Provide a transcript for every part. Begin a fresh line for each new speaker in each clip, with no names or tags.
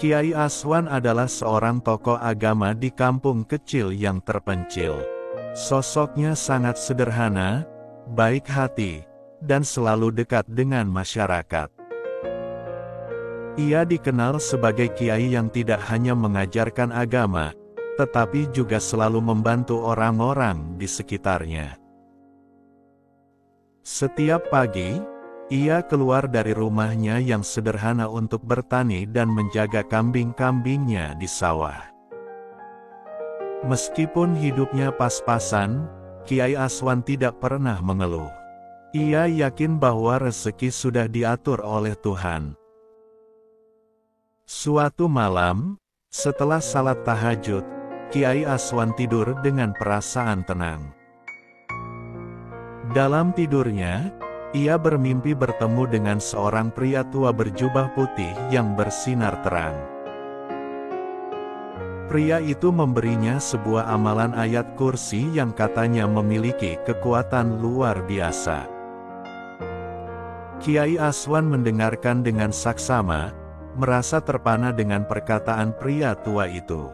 Kiai Aswan adalah seorang tokoh agama di kampung kecil yang terpencil. Sosoknya sangat sederhana, baik hati, dan selalu dekat dengan masyarakat. Ia dikenal sebagai kiai yang tidak hanya mengajarkan agama, tetapi juga selalu membantu orang-orang di sekitarnya. Setiap pagi, ia keluar dari rumahnya yang sederhana untuk bertani dan menjaga kambing-kambingnya di sawah. Meskipun hidupnya pas-pasan, Kiai Aswan tidak pernah mengeluh. Ia yakin bahwa rezeki sudah diatur oleh Tuhan. Suatu malam, setelah salat tahajud, Kiai Aswan tidur dengan perasaan tenang. Dalam tidurnya, ia bermimpi bertemu dengan seorang pria tua berjubah putih yang bersinar terang. Pria itu memberinya sebuah amalan ayat kursi yang katanya memiliki kekuatan luar biasa. Kiai Aswan mendengarkan dengan saksama, merasa terpana dengan perkataan pria tua itu.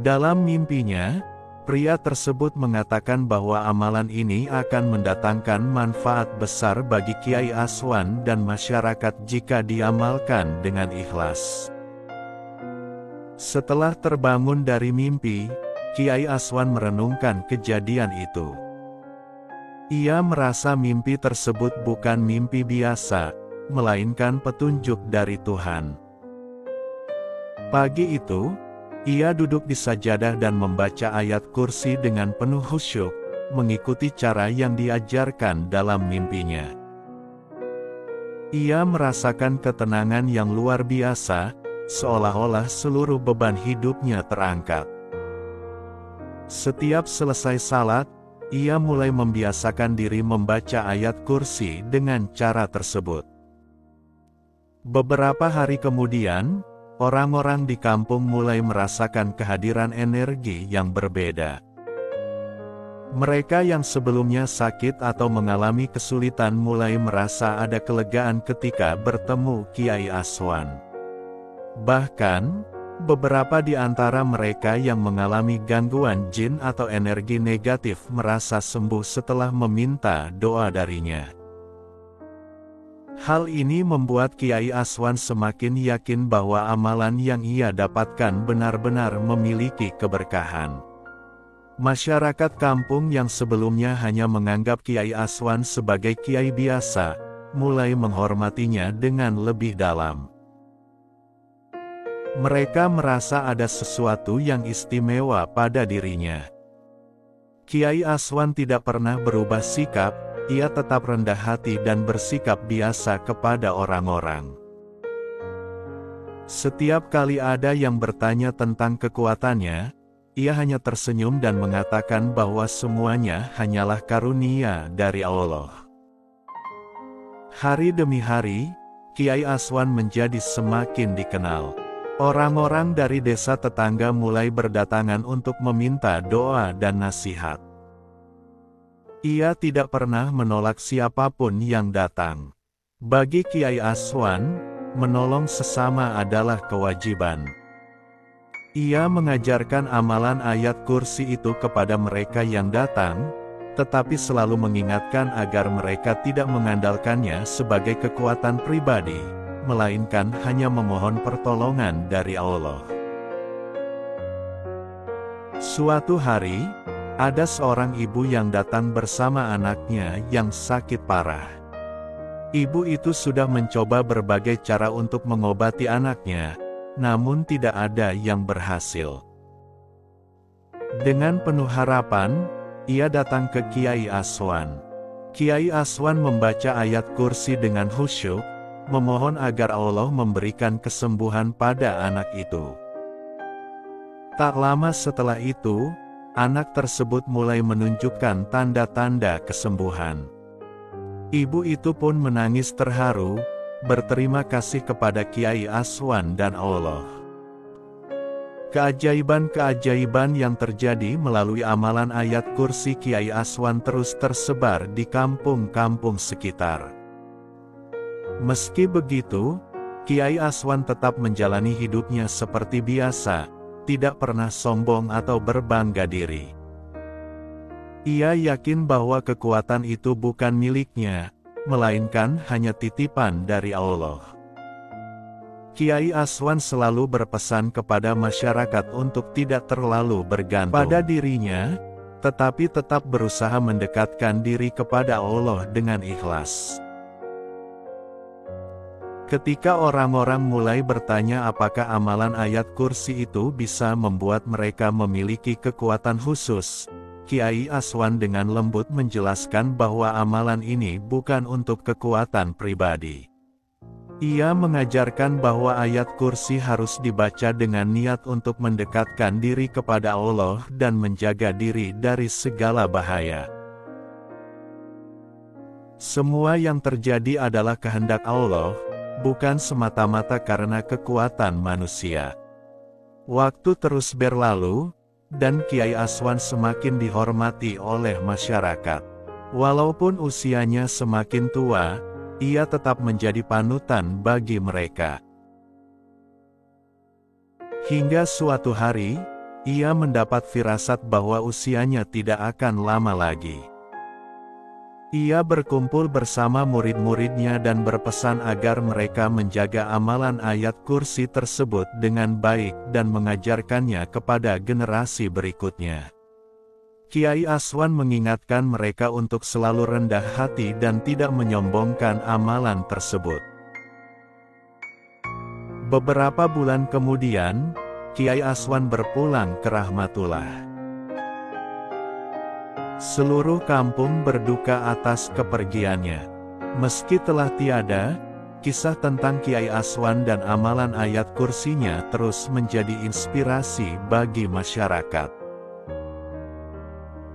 Dalam mimpinya, pria tersebut mengatakan bahwa amalan ini akan mendatangkan manfaat besar bagi Kiai Aswan dan masyarakat jika diamalkan dengan ikhlas. Setelah terbangun dari mimpi, Kiai Aswan merenungkan kejadian itu. Ia merasa mimpi tersebut bukan mimpi biasa, melainkan petunjuk dari Tuhan. Pagi itu, ia duduk di sajadah dan membaca ayat kursi dengan penuh khusyuk, mengikuti cara yang diajarkan dalam mimpinya. Ia merasakan ketenangan yang luar biasa, seolah-olah seluruh beban hidupnya terangkat. Setiap selesai salat, ia mulai membiasakan diri membaca ayat kursi dengan cara tersebut. Beberapa hari kemudian, orang-orang di kampung mulai merasakan kehadiran energi yang berbeda. Mereka yang sebelumnya sakit atau mengalami kesulitan mulai merasa ada kelegaan ketika bertemu Kiai Aswan. Bahkan, beberapa di antara mereka yang mengalami gangguan jin atau energi negatif merasa sembuh setelah meminta doa darinya. Hal ini membuat Kiai Aswan semakin yakin bahwa amalan yang ia dapatkan benar-benar memiliki keberkahan. Masyarakat kampung yang sebelumnya hanya menganggap Kiai Aswan sebagai kiai biasa, mulai menghormatinya dengan lebih dalam. Mereka merasa ada sesuatu yang istimewa pada dirinya. Kiai Aswan tidak pernah berubah sikap. Ia tetap rendah hati dan bersikap biasa kepada orang-orang. Setiap kali ada yang bertanya tentang kekuatannya, ia hanya tersenyum dan mengatakan bahwa semuanya hanyalah karunia dari Allah. Hari demi hari, Kiai Aswan menjadi semakin dikenal. Orang-orang dari desa tetangga mulai berdatangan untuk meminta doa dan nasihat. Ia tidak pernah menolak siapapun yang datang. Bagi Kiai Aswan, menolong sesama adalah kewajiban. Ia mengajarkan amalan ayat kursi itu kepada mereka yang datang, tetapi selalu mengingatkan agar mereka tidak mengandalkannya sebagai kekuatan pribadi, melainkan hanya memohon pertolongan dari Allah. Suatu hari, ada seorang ibu yang datang bersama anaknya yang sakit parah. Ibu itu sudah mencoba berbagai cara untuk mengobati anaknya, namun tidak ada yang berhasil. Dengan penuh harapan, ia datang ke Kiai Aswan. Kiai Aswan membaca ayat kursi dengan khusyuk, memohon agar Allah memberikan kesembuhan pada anak itu. Tak lama setelah itu, anak tersebut mulai menunjukkan tanda-tanda kesembuhan. Ibu itu pun menangis terharu, berterima kasih kepada Kiai Aswan dan Allah. Keajaiban-keajaiban yang terjadi melalui amalan ayat kursi Kiai Aswan terus tersebar di kampung-kampung sekitar. Meski begitu, Kiai Aswan tetap menjalani hidupnya seperti biasa, tidak pernah sombong atau berbangga diri. Ia yakin bahwa kekuatan itu bukan miliknya, melainkan hanya titipan dari Allah. Kiai Aswan selalu berpesan kepada masyarakat untuk tidak terlalu bergantung pada dirinya, tetapi tetap berusaha mendekatkan diri kepada Allah dengan ikhlas. Ketika orang-orang mulai bertanya apakah amalan ayat kursi itu bisa membuat mereka memiliki kekuatan khusus, Kiai Aswan dengan lembut menjelaskan bahwa amalan ini bukan untuk kekuatan pribadi. Ia mengajarkan bahwa ayat kursi harus dibaca dengan niat untuk mendekatkan diri kepada Allah dan menjaga diri dari segala bahaya. Semua yang terjadi adalah kehendak Allah, bukan semata-mata karena kekuatan manusia. Waktu terus berlalu, dan Kiai Aswan semakin dihormati oleh masyarakat. Walaupun usianya semakin tua, ia tetap menjadi panutan bagi mereka. Hingga suatu hari, ia mendapat firasat bahwa usianya tidak akan lama lagi. Ia berkumpul bersama murid-muridnya dan berpesan agar mereka menjaga amalan ayat kursi tersebut dengan baik dan mengajarkannya kepada generasi berikutnya. Kiai Aswan mengingatkan mereka untuk selalu rendah hati dan tidak menyombongkan amalan tersebut. Beberapa bulan kemudian, Kiai Aswan berpulang ke Rahmatullah. Seluruh kampung berduka atas kepergiannya. Meski telah tiada, kisah tentang Kiai Aswan dan amalan ayat kursinya terus menjadi inspirasi bagi masyarakat.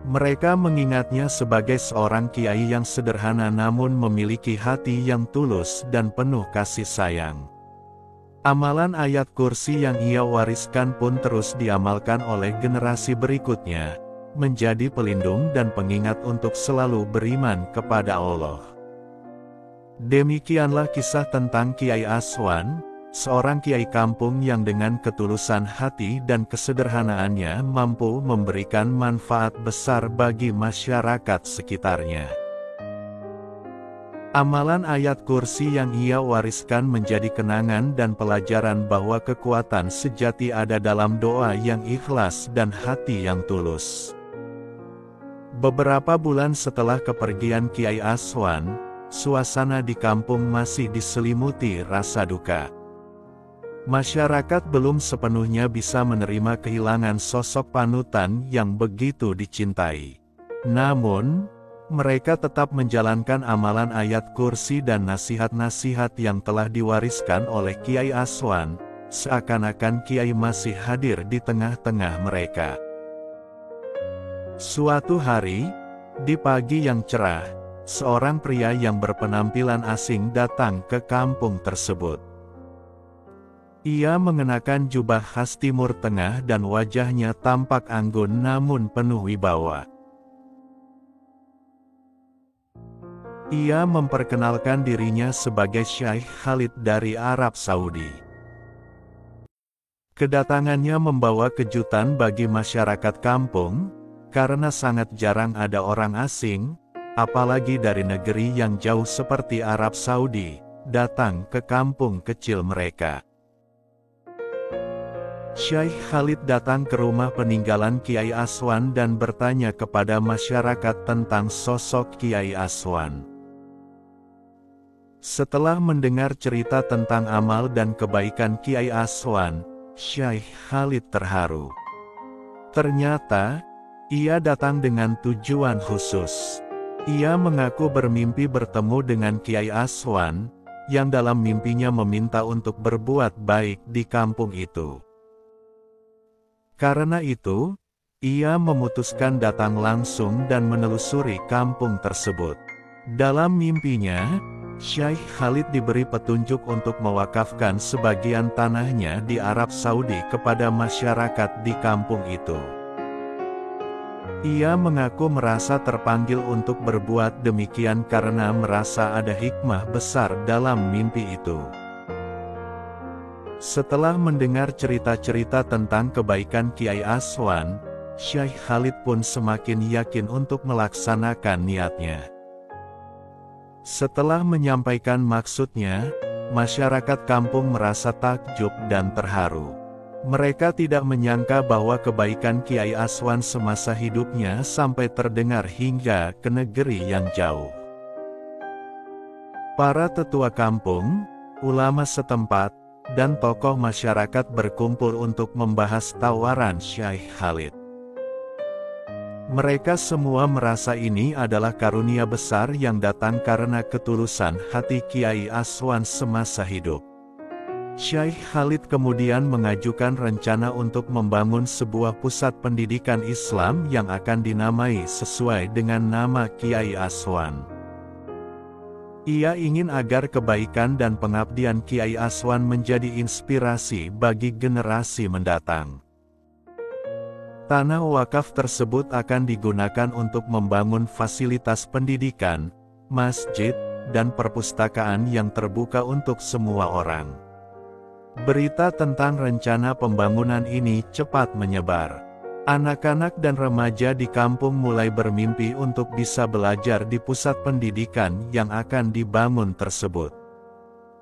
Mereka mengingatnya sebagai seorang kiai yang sederhana namun memiliki hati yang tulus dan penuh kasih sayang. Amalan ayat kursi yang ia wariskan pun terus diamalkan oleh generasi berikutnya, menjadi pelindung dan pengingat untuk selalu beriman kepada Allah. Demikianlah kisah tentang Kiai Aswan, seorang kiai kampung yang dengan ketulusan hati dan kesederhanaannya mampu memberikan manfaat besar bagi masyarakat sekitarnya. Amalan ayat kursi yang ia wariskan menjadi kenangan dan pelajaran bahwa kekuatan sejati ada dalam doa yang ikhlas dan hati yang tulus. Beberapa bulan setelah kepergian Kiai Aswan, suasana di kampung masih diselimuti rasa duka. Masyarakat belum sepenuhnya bisa menerima kehilangan sosok panutan yang begitu dicintai. Namun, mereka tetap menjalankan amalan ayat kursi dan nasihat-nasihat yang telah diwariskan oleh Kiai Aswan, seakan-akan Kiai masih hadir di tengah-tengah mereka. Suatu hari, di pagi yang cerah, seorang pria yang berpenampilan asing datang ke kampung tersebut. Ia mengenakan jubah khas Timur Tengah dan wajahnya tampak anggun namun penuh wibawa. Ia memperkenalkan dirinya sebagai Syekh Khalid dari Arab Saudi. Kedatangannya membawa kejutan bagi masyarakat kampung, karena sangat jarang ada orang asing, apalagi dari negeri yang jauh seperti Arab Saudi, datang ke kampung kecil mereka. Syekh Khalid datang ke rumah peninggalan Kiai Aswan dan bertanya kepada masyarakat tentang sosok Kiai Aswan. Setelah mendengar cerita tentang amal dan kebaikan Kiai Aswan, Syekh Khalid terharu. Ternyata, ia datang dengan tujuan khusus. Ia mengaku bermimpi bertemu dengan Kiai Aswan, yang dalam mimpinya meminta untuk berbuat baik di kampung itu. Karena itu, ia memutuskan datang langsung dan menelusuri kampung tersebut. Dalam mimpinya, Syekh Khalid diberi petunjuk untuk mewakafkan sebagian tanahnya di Arab Saudi kepada masyarakat di kampung itu. Ia mengaku merasa terpanggil untuk berbuat demikian karena merasa ada hikmah besar dalam mimpi itu. Setelah mendengar cerita-cerita tentang kebaikan Kiai Aswan, Syekh Khalid pun semakin yakin untuk melaksanakan niatnya. Setelah menyampaikan maksudnya, masyarakat kampung merasa takjub dan terharu. Mereka tidak menyangka bahwa kebaikan Kiai Aswan semasa hidupnya sampai terdengar hingga ke negeri yang jauh. Para tetua kampung, ulama setempat, dan tokoh masyarakat berkumpul untuk membahas tawaran Syekh Khalid. Mereka semua merasa ini adalah karunia besar yang datang karena ketulusan hati Kiai Aswan semasa hidup. Syekh Khalid kemudian mengajukan rencana untuk membangun sebuah pusat pendidikan Islam yang akan dinamai sesuai dengan nama Kiai Aswan. Ia ingin agar kebaikan dan pengabdian Kiai Aswan menjadi inspirasi bagi generasi mendatang. Tanah wakaf tersebut akan digunakan untuk membangun fasilitas pendidikan, masjid, dan perpustakaan yang terbuka untuk semua orang. Berita tentang rencana pembangunan ini cepat menyebar. Anak-anak dan remaja di kampung mulai bermimpi untuk bisa belajar di pusat pendidikan yang akan dibangun tersebut.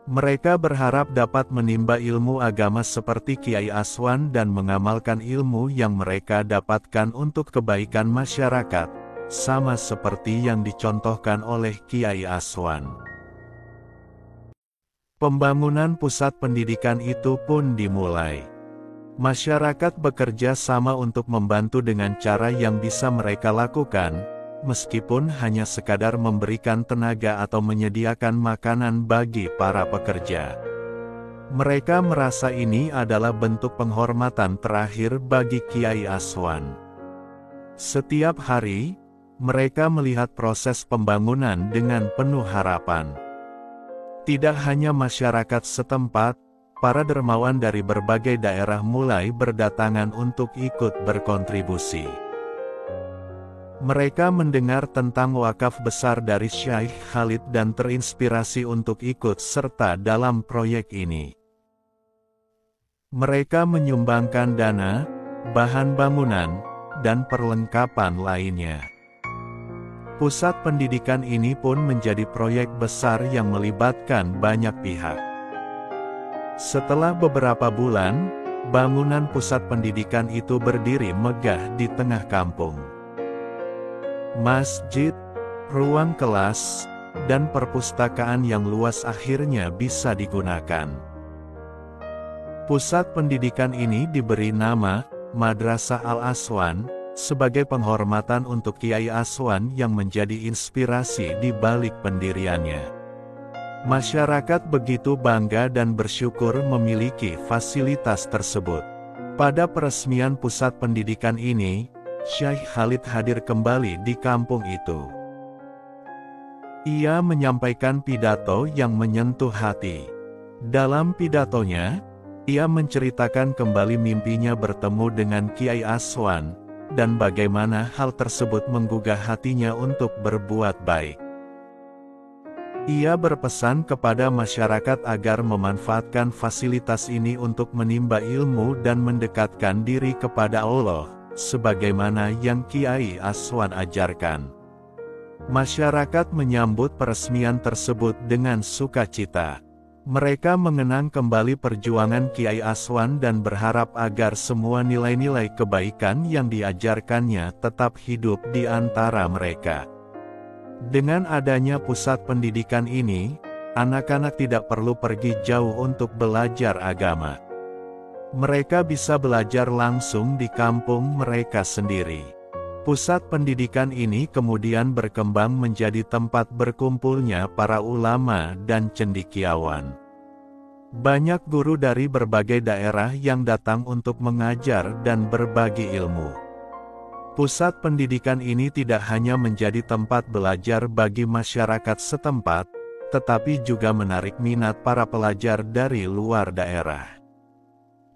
Mereka berharap dapat menimba ilmu agama seperti Kiai Aswan dan mengamalkan ilmu yang mereka dapatkan untuk kebaikan masyarakat, sama seperti yang dicontohkan oleh Kiai Aswan. Pembangunan pusat pendidikan itu pun dimulai. Masyarakat bekerja sama untuk membantu dengan cara yang bisa mereka lakukan, meskipun hanya sekadar memberikan tenaga atau menyediakan makanan bagi para pekerja. Mereka merasa ini adalah bentuk penghormatan terakhir bagi Kiai Aswan. Setiap hari, mereka melihat proses pembangunan dengan penuh harapan. Tidak hanya masyarakat setempat, para dermawan dari berbagai daerah mulai berdatangan untuk ikut berkontribusi. Mereka mendengar tentang wakaf besar dari Syekh Khalid dan terinspirasi untuk ikut serta dalam proyek ini. Mereka menyumbangkan dana, bahan bangunan, dan perlengkapan lainnya. Pusat pendidikan ini pun menjadi proyek besar yang melibatkan banyak pihak. Setelah beberapa bulan, bangunan pusat pendidikan itu berdiri megah di tengah kampung. Masjid, ruang kelas, dan perpustakaan yang luas akhirnya bisa digunakan. Pusat pendidikan ini diberi nama Madrasah Al-Aswan, sebagai penghormatan untuk Kiai Aswan yang menjadi inspirasi di balik pendiriannya. Masyarakat begitu bangga dan bersyukur memiliki fasilitas tersebut. Pada peresmian pusat pendidikan ini, Syekh Khalid hadir kembali di kampung itu. Ia menyampaikan pidato yang menyentuh hati. Dalam pidatonya, ia menceritakan kembali mimpinya bertemu dengan Kiai Aswan, dan bagaimana hal tersebut menggugah hatinya untuk berbuat baik. Ia berpesan kepada masyarakat agar memanfaatkan fasilitas ini untuk menimba ilmu dan mendekatkan diri kepada Allah, sebagaimana yang Kiai Aswan ajarkan. Masyarakat menyambut peresmian tersebut dengan sukacita. Mereka mengenang kembali perjuangan Kiai Aswan dan berharap agar semua nilai-nilai kebaikan yang diajarkannya tetap hidup di antara mereka. Dengan adanya pusat pendidikan ini, anak-anak tidak perlu pergi jauh untuk belajar agama. Mereka bisa belajar langsung di kampung mereka sendiri. Pusat pendidikan ini kemudian berkembang menjadi tempat berkumpulnya para ulama dan cendekiawan. Banyak guru dari berbagai daerah yang datang untuk mengajar dan berbagi ilmu. Pusat pendidikan ini tidak hanya menjadi tempat belajar bagi masyarakat setempat, tetapi juga menarik minat para pelajar dari luar daerah.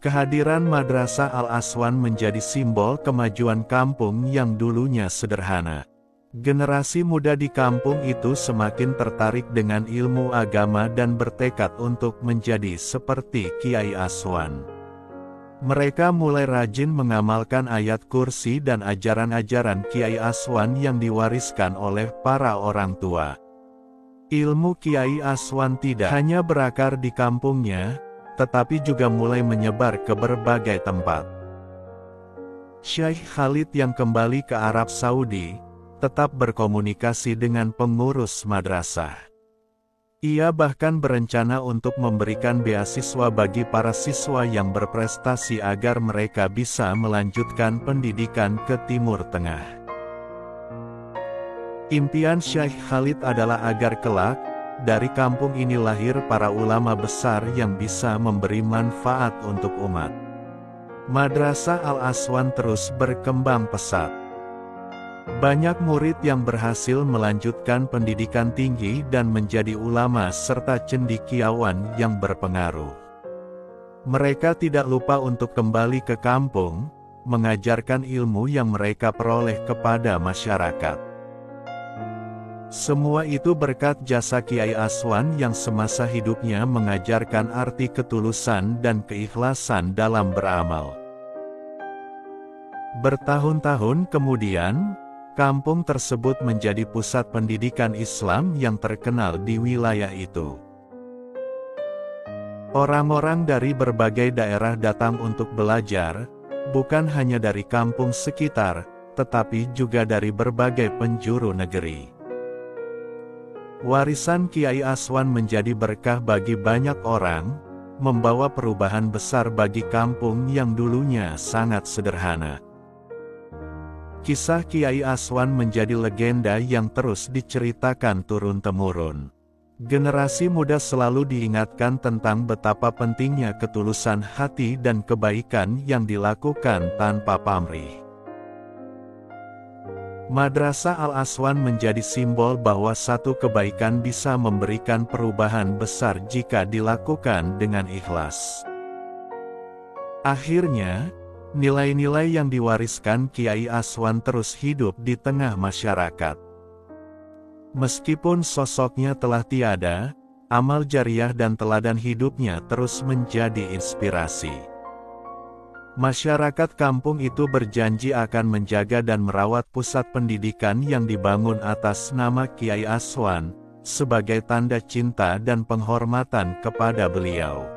Kehadiran Madrasah Al-Aswan menjadi simbol kemajuan kampung yang dulunya sederhana. Generasi muda di kampung itu semakin tertarik dengan ilmu agama dan bertekad untuk menjadi seperti Kiai Aswan. Mereka mulai rajin mengamalkan ayat kursi dan ajaran-ajaran Kiai Aswan yang diwariskan oleh para orang tua. Ilmu Kiai Aswan tidak hanya berakar di kampungnya, tetapi juga mulai menyebar ke berbagai tempat. Syekh Khalid yang kembali ke Arab Saudi, tetap berkomunikasi dengan pengurus madrasah. Ia bahkan berencana untuk memberikan beasiswa bagi para siswa yang berprestasi agar mereka bisa melanjutkan pendidikan ke Timur Tengah. Impian Syekh Khalid adalah agar kelak, dari kampung ini lahir para ulama besar yang bisa memberi manfaat untuk umat. Madrasah Al-Aswan terus berkembang pesat. Banyak murid yang berhasil melanjutkan pendidikan tinggi dan menjadi ulama serta cendekiawan yang berpengaruh. Mereka tidak lupa untuk kembali ke kampung, mengajarkan ilmu yang mereka peroleh kepada masyarakat. Semua itu berkat jasa Kiai Aswan yang semasa hidupnya mengajarkan arti ketulusan dan keikhlasan dalam beramal. Bertahun-tahun kemudian, kampung tersebut menjadi pusat pendidikan Islam yang terkenal di wilayah itu. Orang-orang dari berbagai daerah datang untuk belajar, bukan hanya dari kampung sekitar, tetapi juga dari berbagai penjuru negeri. Warisan Kiai Aswan menjadi berkah bagi banyak orang, membawa perubahan besar bagi kampung yang dulunya sangat sederhana. Kisah Kiai Aswan menjadi legenda yang terus diceritakan turun-temurun. Generasi muda selalu diingatkan tentang betapa pentingnya ketulusan hati dan kebaikan yang dilakukan tanpa pamrih. Madrasah Al-Aswan menjadi simbol bahwa satu kebaikan bisa memberikan perubahan besar jika dilakukan dengan ikhlas. Akhirnya, nilai-nilai yang diwariskan Kiai Aswan terus hidup di tengah masyarakat. Meskipun sosoknya telah tiada, amal jariah dan teladan hidupnya terus menjadi inspirasi. Masyarakat kampung itu berjanji akan menjaga dan merawat pusat pendidikan yang dibangun atas nama Kiai Aswan, sebagai tanda cinta dan penghormatan kepada beliau.